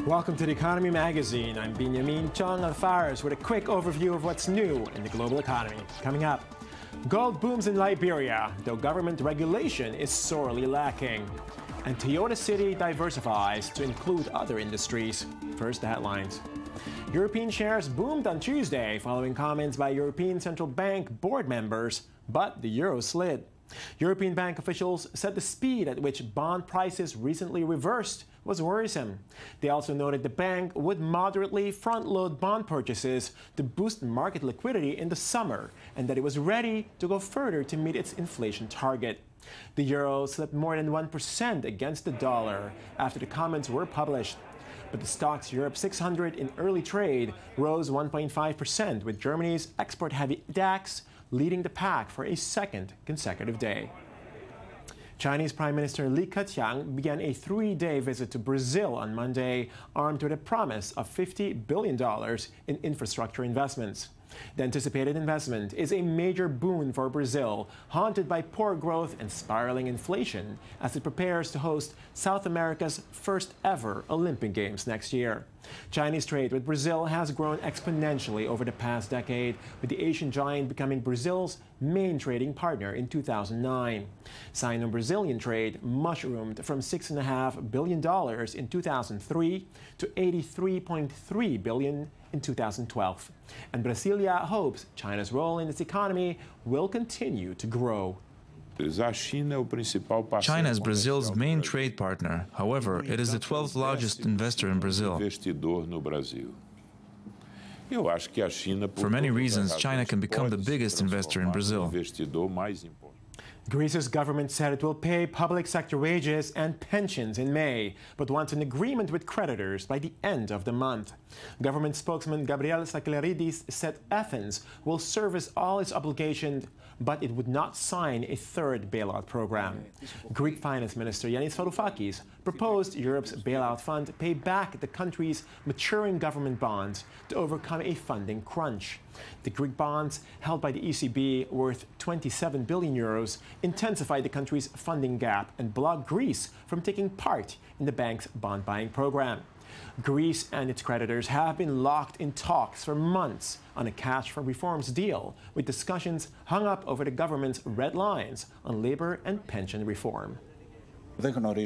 Welcome to the Economy Magazine. I'm Binyamin, Tjong-Alvares with a quick overview of what's new in the global economy. Coming up, gold booms in Liberia, though government regulation is sorely lacking. And Toyota City diversifies to include other industries. First, the headlines. European shares boomed on Tuesday following comments by European Central Bank board members, but the euro slid. European bank officials said the speed at which bond prices recently reversed was worrisome. They also noted the bank would moderately front-load bond purchases to boost market liquidity in the summer, and that it was ready to go further to meet its inflation target. The euro slipped more than 1% against the dollar after the comments were published. But the Stoxx Europe 600 in early trade rose 1.5%, with Germany's export-heavy DAX leading the pack for a second consecutive day. Chinese Prime Minister Li Keqiang began a 3-day visit to Brazil on Monday, armed with a promise of $50 billion in infrastructure investments. The anticipated investment is a major boon for Brazil, haunted by poor growth and spiraling inflation, as it prepares to host South America's first ever Olympic Games next year. Chinese trade with Brazil has grown exponentially over the past decade, with the Asian giant becoming Brazil's main trading partner in 2009. Sino-Brazilian trade mushroomed from $6.5 billion in 2003 to $83.3 billion in 2012. And Brasilia hopes China's role in its economy will continue to grow. China is Brazil's main trade partner. However, it is the 12th largest investor in Brazil. For many reasons, China can become the biggest investor in Brazil. Greece's government said it will pay public sector wages and pensions in May, but wants an agreement with creditors by the end of the month. Government spokesman Gabriel Sakilaridis said Athens will service all its obligations, but it would not sign a third bailout program. Greek Finance Minister Yanis Varoufakis proposed Europe's bailout fund pay back the country's maturing government bonds to overcome a funding crunch. The Greek bonds, held by the ECB worth 27 billion euros, intensify the country's funding gap and block Greece from taking part in the bank's bond-buying program. Greece and its creditors have been locked in talks for months on a cash for reforms deal, with discussions hung up over the government's red lines on labor and pension reform. Government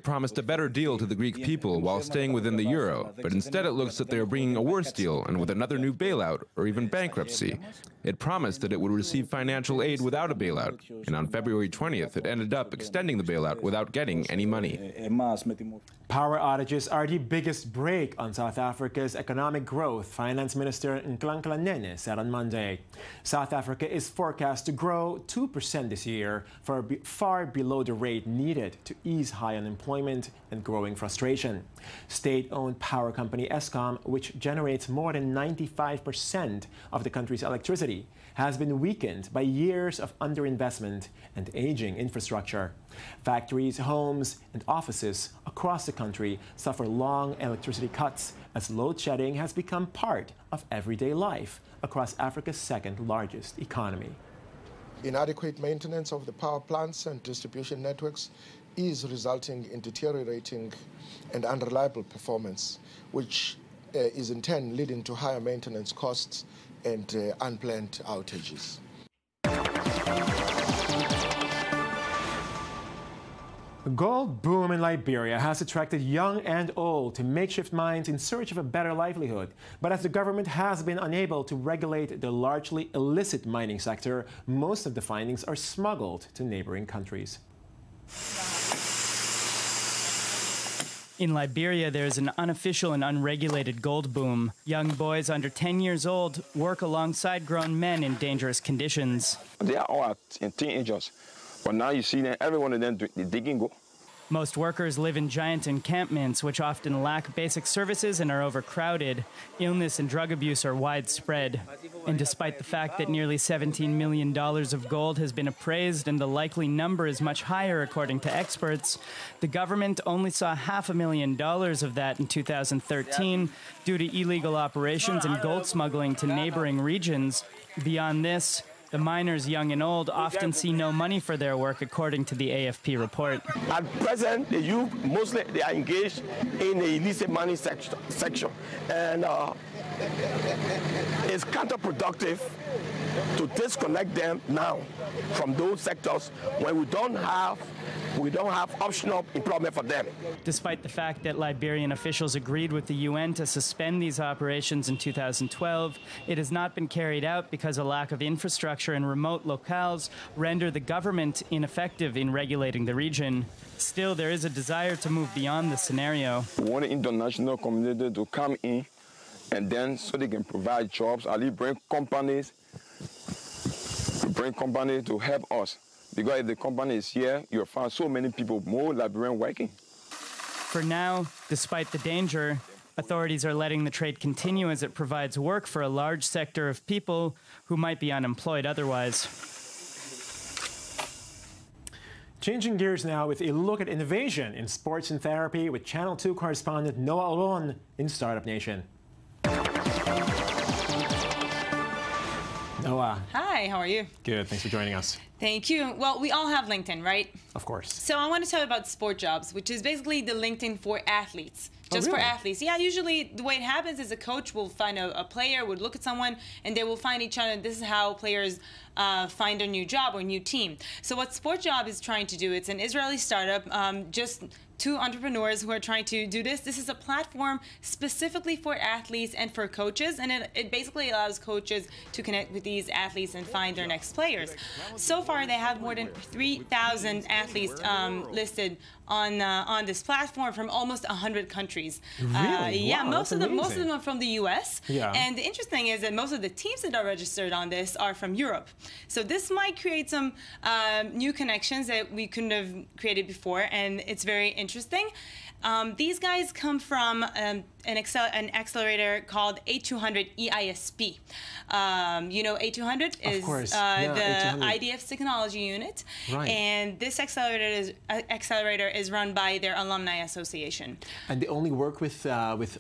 promised a better deal to the Greek people while staying within the euro, but instead it looks that they are bringing a worse deal and with another new bailout or even bankruptcy. It promised that it would receive financial aid without a bailout, and on February 20th it ended up extending the bailout without getting any money. Power outages are the biggest brake on South Africa's economic growth, Finance Minister Nhlanhla Nene said on Monday. South Africa is forecast to grow 2% this year, far below the rate needed to ease high unemployment and growing frustration. State-owned power company Eskom, which generates more than 95% of the country's electricity, has been weakened by years of underinvestment and aging infrastructure. Factories, homes, and offices across the country suffer long electricity cuts as load shedding has become part of everyday life across Africa's second-largest economy. Inadequate maintenance of the power plants and distribution networks is resulting in deteriorating and unreliable performance, which is in turn leading to higher maintenance costs and unplanned outages. The gold boom in Liberia has attracted young and old to makeshift mines in search of a better livelihood. But as the government has been unable to regulate the largely illicit mining sector, most of the findings are smuggled to neighboring countries. In Liberia, there is an unofficial and unregulated gold boom. Young boys under 10 years old work alongside grown men in dangerous conditions. They are all teenagers, but now you see them, every one of them digging gold. Most workers live in giant encampments, which often lack basic services and are overcrowded. Illness and drug abuse are widespread. And despite the fact that nearly $17 million of gold has been appraised and the likely number is much higher according to experts, the government only saw $500,000 of that in 2013 due to illegal operations and gold smuggling to neighboring regions. Beyond this, the miners, young and old, often see no money for their work, according to the AFP report. At present, the youth mostly they are engaged in the illicit money section, and it's counterproductive to disconnect them now from those sectors when we don't have optional employment for them. Despite the fact that Liberian officials agreed with the UN to suspend these operations in 2012, it has not been carried out because a lack of infrastructure in remote locales render the government ineffective in regulating the region. Still, there is a desire to move beyond this scenario. We want the international community to come in, and then so they can provide jobs, at least bring companies to help us. Because if the company is here, you'll find so many people, more Liberian working. For now, despite the danger, authorities are letting the trade continue as it provides work for a large sector of people who might be unemployed otherwise. Changing gears now with a look at innovation in sports and therapy with Channel 2 correspondent Noah Alon in Startup Nation. Noah. Hi, how are you? Good, thanks for joining us. Thank you. Well, we all have LinkedIn, right? Of course. So I want to tell you about Sport Jobs, which is basically the LinkedIn for athletes. Just really? For athletes. Yeah, usually the way it happens is a coach will find a player, would look at someone, and they will find each other. This is how players find a new job or new team. So what Sport Job is trying to do, it's an Israeli startup, just two entrepreneurs who are trying to do this. This is a platform specifically for athletes and for coaches, and it basically allows coaches to connect with these athletes and find their next players. So far, they have more than 3,000 athletes listed on this platform from almost 100 countries. Really? Yeah, Wow, most of them are from the U.S. Yeah. And the interesting is that most of the teams that are registered on this are from Europe. So this might create some new connections that we couldn't have created before, and it's very interesting. These guys come from an accelerator called A200 EISP. You know, A200 is the IDF's technology unit, right. And this accelerator is run by their alumni association. And they only work with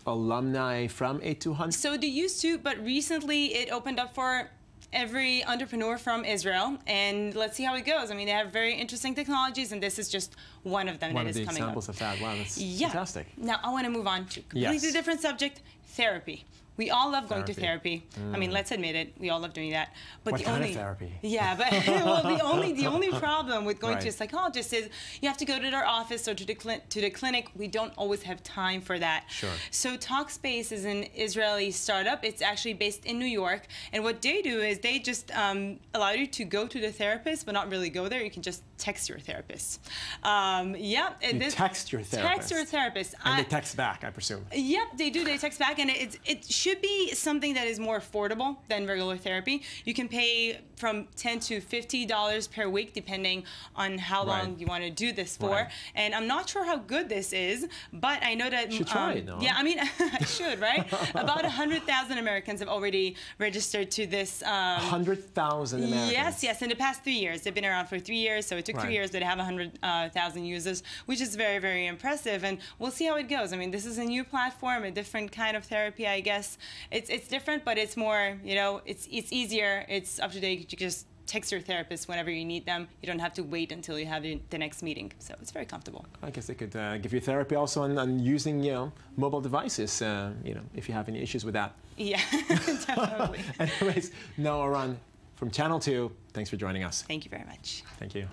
alumni from A200? So they used to, but recently it opened up for every entrepreneur from Israel, and let's see how it goes. I mean, they have very interesting technologies, and this is just one of them that is coming up. One of the examples of that. Wow, that's fantastic. Now, I want to move on to a completely different subject, therapy. We all love going to therapy. I mean, let's admit it. We all love doing that. But what kind of therapy? Yeah, but well, the only problem with going to a psychologist is you have to go to their office or to the clinic. We don't always have time for that. Sure. So Talkspace is an Israeli startup. It's actually based in New York. And what they do is they just allow you to go to the therapist, but not really go there. You can just text your therapist. You text your therapist? Text your therapist. And they text back, I presume. Yep, they do. They text back, and it should be something that is more affordable than regular therapy. You can pay from $10 to $50 per week, depending on how long you want to do this for. Right. And I'm not sure how good this is, but I know that... You should try it, no? Yeah, I mean, I should, right? About 100,000 Americans have already registered to this... 100,000 Americans? Yes, in the past 3 years. They've been around for 3 years, so it took 3 years, but they have 100,000 users, which is very, very impressive. And we'll see how it goes. I mean, this is a new platform, a different kind of therapy, I guess. It's different, but it's more, you know, it's easier, it's up to date. You just text your therapist whenever you need them. You don't have to wait until you have the next meeting. So it's very comfortable. I guess they could give you therapy also on using, you know, mobile devices, you know, if you have any issues with that. Yeah, definitely. Anyways, Noah Alon from Channel 2, thanks for joining us. Thank you very much. Thank you.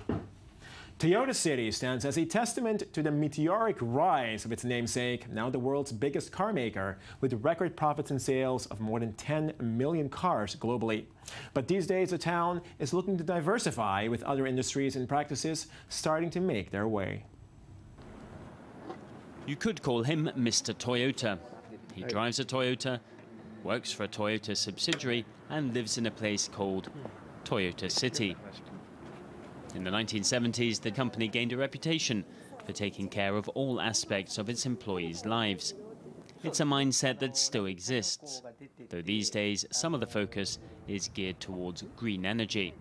Toyota City stands as a testament to the meteoric rise of its namesake, now the world's biggest car maker, with record profits and sales of more than 10 million cars globally. But these days, the town is looking to diversify, with other industries and practices starting to make their way. You could call him Mr. Toyota. He drives a Toyota, works for a Toyota subsidiary, and lives in a place called Toyota City. In the 1970s, the company gained a reputation for taking care of all aspects of its employees' lives. It's a mindset that still exists, though these days some of the focus is geared towards green energy.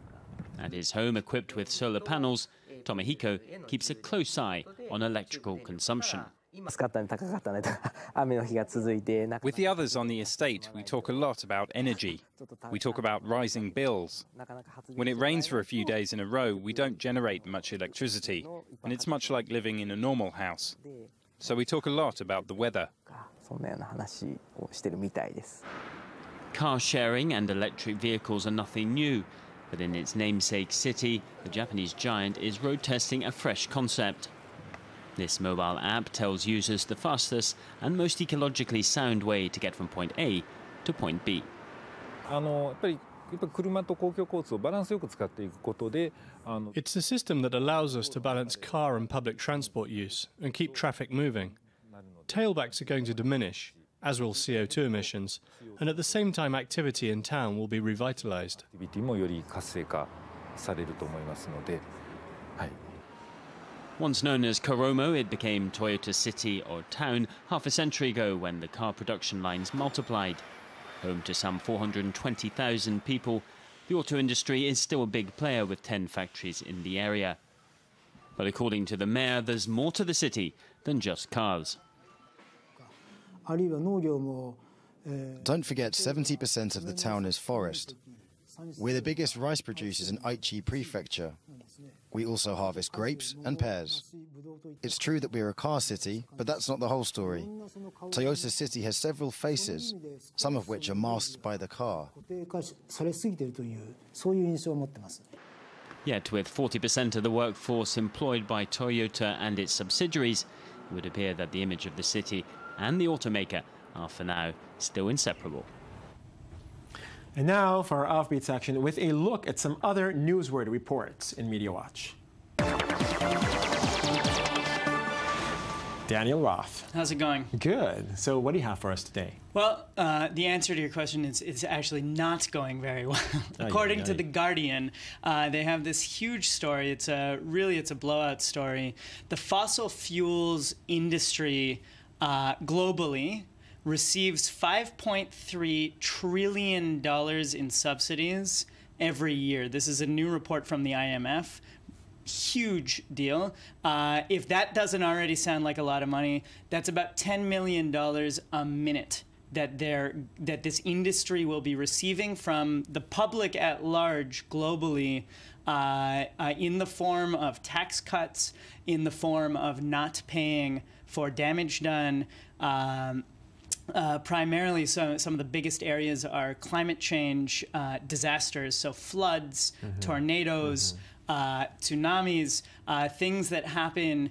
At his home equipped with solar panels, Tomohiko keeps a close eye on electrical consumption. With the others on the estate, we talk a lot about energy. We talk about rising bills. When it rains for a few days in a row, we don't generate much electricity, and it's much like living in a normal house. So we talk a lot about the weather. Car sharing and electric vehicles are nothing new, but in its namesake city, the Japanese giant is road testing a fresh concept. This mobile app tells users the fastest and most ecologically sound way to get from point A to point B. It's a system that allows us to balance car and public transport use and keep traffic moving. Tailbacks are going to diminish, as will CO2 emissions, and at the same time activity in town will be revitalized. Once known as Koromo, it became Toyota City or Town half a century ago when the car production lines multiplied. Home to some 420,000 people, the auto industry is still a big player with 10 factories in the area. But according to the mayor, there's more to the city than just cars. Don't forget 70% of the town is forest. We're the biggest rice producers in Aichi Prefecture. We also harvest grapes and pears. It's true that we're a car city, but that's not the whole story. Toyota City has several faces, some of which are masked by the car. Yet with 40% of the workforce employed by Toyota and its subsidiaries, it would appear that the image of the city and the automaker are for now still inseparable. And now for our Offbeat section with a look at some other newsworthy reports in Media Watch. Daniel Roth. How's it going? Good. So what do you have for us today? Well, the answer to your question is it's actually not going very well. According to The Guardian, they have this huge story. It's a blowout story. The fossil fuels industry globally receives $5.3 trillion in subsidies every year. This is a new report from the IMF. Huge deal. If that doesn't already sound like a lot of money, that's about $10 million a minute that this industry will be receiving from the public at large globally, in the form of tax cuts, in the form of not paying for damage done. Primarily, some of the biggest areas are climate change disasters, so floods, tornadoes, tsunamis, things that happen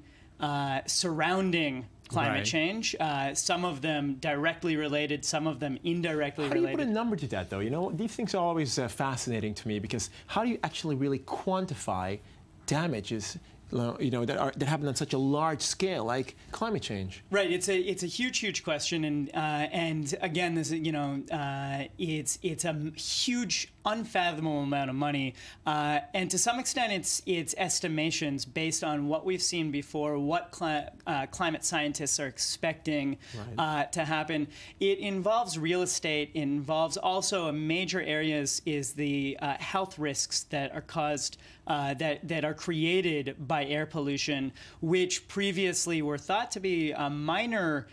surrounding climate change. Some of them directly related, some of them indirectly related. How do you put a number to that, though? You know, these things are always fascinating to me because how do you actually really quantify damages, you know, that happen on such a large scale, like climate change? Right. It's a huge question, and again, this it's a huge, unfathomable amount of money, and to some extent, it's estimations based on what we've seen before, what climate scientists are expecting to happen. It involves real estate. It involves also a major area is the health risks that are caused. That are created by air pollution, which previously were thought to be a minor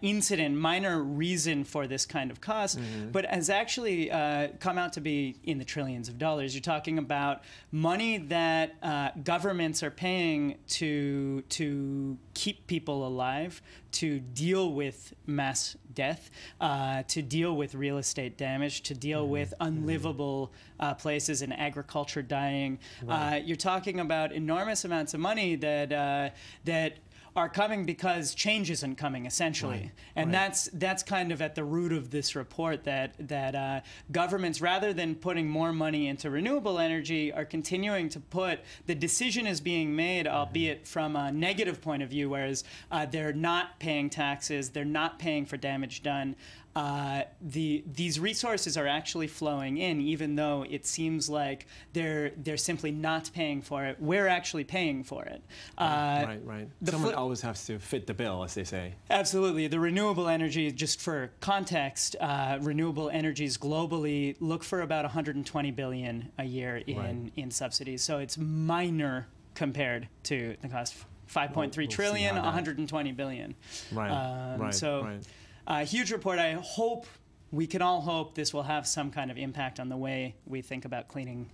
incident, minor reason for this kind of cost, but has actually come out to be in the trillions of dollars. You're talking about money that governments are paying to keep people alive, to deal with mass death, to deal with real estate damage, to deal with unlivable places and agriculture dying. You're talking about enormous amounts of money that are coming because change isn't coming, essentially. And that's kind of at the root of this report, that governments, rather than putting more money into renewable energy, are continuing to put, the decision is being made, albeit from a negative point of view, whereas they're not paying taxes, they're not paying for damage done. these resources are actually flowing in, even though it seems like they're simply not paying for it. We're actually paying for it. Right. Someone always has to fit the bill, as they say. Absolutely. The renewable energy, just for context, renewable energies globally look for about 120 billion a year in subsidies. So it's minor compared to the cost. 5.3 trillion, 120 billion. Huge report. I hope, we can all hope, this will have some kind of impact on the way we think about cleaning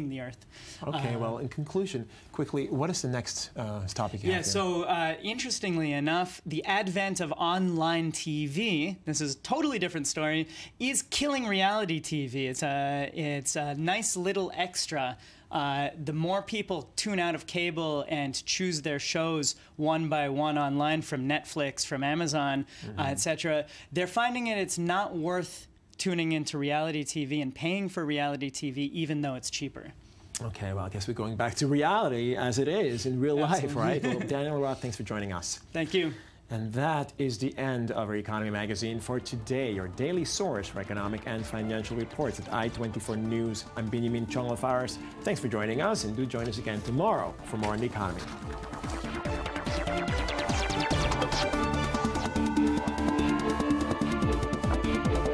the earth. Okay, well, in conclusion, quickly, what is the next topic you have here? So interestingly enough, the advent of online TV, this is a totally different story, is killing reality TV. It's a nice little extra. The more people tune out of cable and choose their shows one by one online from Netflix, from Amazon, etc., they're finding it's not worth tuning into reality TV and paying for reality TV, even though it's cheaper. Okay, well, I guess we're going back to reality as it is in real life, right? Well, Daniel Roth, thanks for joining us. Thank you. And that is the end of our Economy Magazine for today, your daily source for economic and financial reports at I24 News. I'm Binyamin Tjong-Alvares. Thanks for joining us, and do join us again tomorrow for more on the economy.